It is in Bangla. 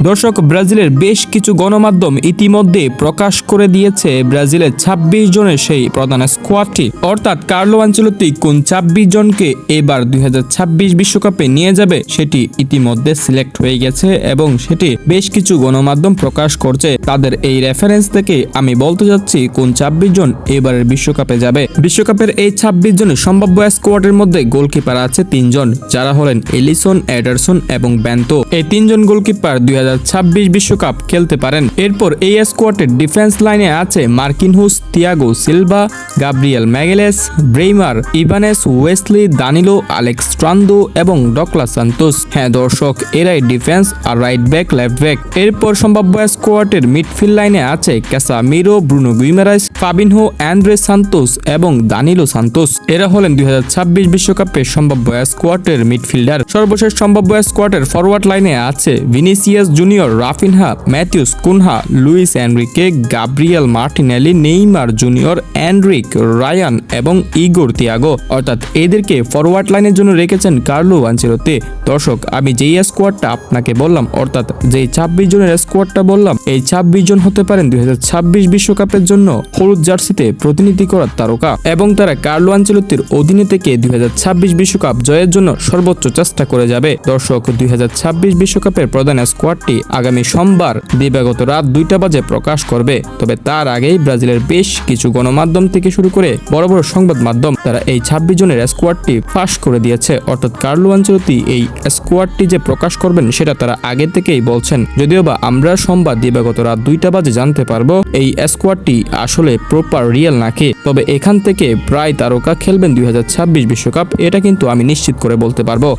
দর্শক, ব্রাজিলের বেশ কিছু গণমাধ্যম ইতিমধ্যে প্রকাশ করে দিয়েছে ব্রাজিলের 26 জনের সেই প্রধান স্কোয়াডটি, অর্থাৎ কার্লো আনচেলত্তি কোন 26 জনকে এবার 2026 বিশ্বকাপে নিয়ে যাবে সেটি ইতিমধ্যে সিলেক্ট হয়ে গেছে এবং সেটি বেশ কিছু গণমাধ্যম প্রকাশ করছে। তাদের এই রেফারেন্স থেকে আমি বলতে যাচ্ছি কোন 26 জন এবারের বিশ্বকাপে যাবে। বিশ্বকাপের এই 26 জনের সম্ভাব্য স্কোয়াডের মধ্যে গোলকিপার আছে 3 জন, যারা হলেন এলিসন, এডারসন এবং বেন্তো। এই 3 জন গোলকিপার 2026 বিশ্বকাপ খেলতে পারেন। এরপর এই স্কোয়াডের ডিফেন্স লাইনে আছে Marquinhos, Thiago Silva, Gabriel Magalhaes, Bremer, Ibanez, Wesley, Danilo, Alex ট্রান্দো এবং ডকলাস সান্তোস। হ্যাঁ দর্শক, এরাই ডিফেন্স আর রাইট ব্যাক, লেফট ব্যাক। এরপর সম্ভাব্য স্কোয়াডের মিডফিল্ড লাইনে আছে Casemiro, Bruno Guimaraes, Fabinho, Andrey Santos এবং দানিলো সান্তোস। এরা হলেন 2026 বিশ্বকাপের সম্ভাব্য স্কোয়াডের মিডফিল্ডার। সর্বশেষ সম্ভাব্য স্কোয়াডের ফরওয়ার্ড লাইনে আছে Vinicius Junior, Raphinha, Matheus Cunha, Luiz Henrique, Gabriel Martinelli, Neymar Junior, Endrick, Rayan এবং ইগোর থিয়াগো। অর্থাৎ এদেরকে ফরওয়ার্ড লাইনের জন্য রেখেছেন কার্লো আনচেলত্তি। দর্শক, আমি যেই স্কোয়াডটা আপনাকে বললাম, অর্থাৎ যেই 26 জনের স্কোয়াডটা বললাম, এই 26 জন হতে পারেন 2026 বিশ্বকাপের জন্য হলুদ জার্সিতে প্রতিনিধি করার তারকা এবং তারা কার্লো আনচেলত্তির অধীনে থেকে 2026 বিশ্বকাপ জয়ের জন্য সর্বোচ্চ চেষ্টা করে যাবে। দর্শক, 2026 বিশ্বকাপের প্রধান স্কোয়াডটি আগামী সোমবার দিবাগত রাত 2টা বাজে প্রকাশ করবে। তবে তার আগেই ব্রাজিলের বেশ কিছু গণমাধ্যম থেকে শুরু করে বড় বড় সংবাদ মাধ্যম তারা এই 26 জনের স্কোয়াডটি ফাঁস করে দিয়েছে। অর্থাৎ কার্লো আনচেলত্তি এই স্কোয়াডটি যে প্রকাশ করবেন সেটা তারা আগে থেকেই বলছেন। যদিও বা আমরা সোমবার দিবাগত রাত 2টা বাজে জানতে পারবো এই স্কোয়াডটি আসলে প্রপার রিয়েল নাকি। তবে এখান থেকে প্রায় তারকা খেলবেন 2026 বিশ্বকাপ, এটা কিন্তু আমি নিশ্চিত করে বলতে পারবো।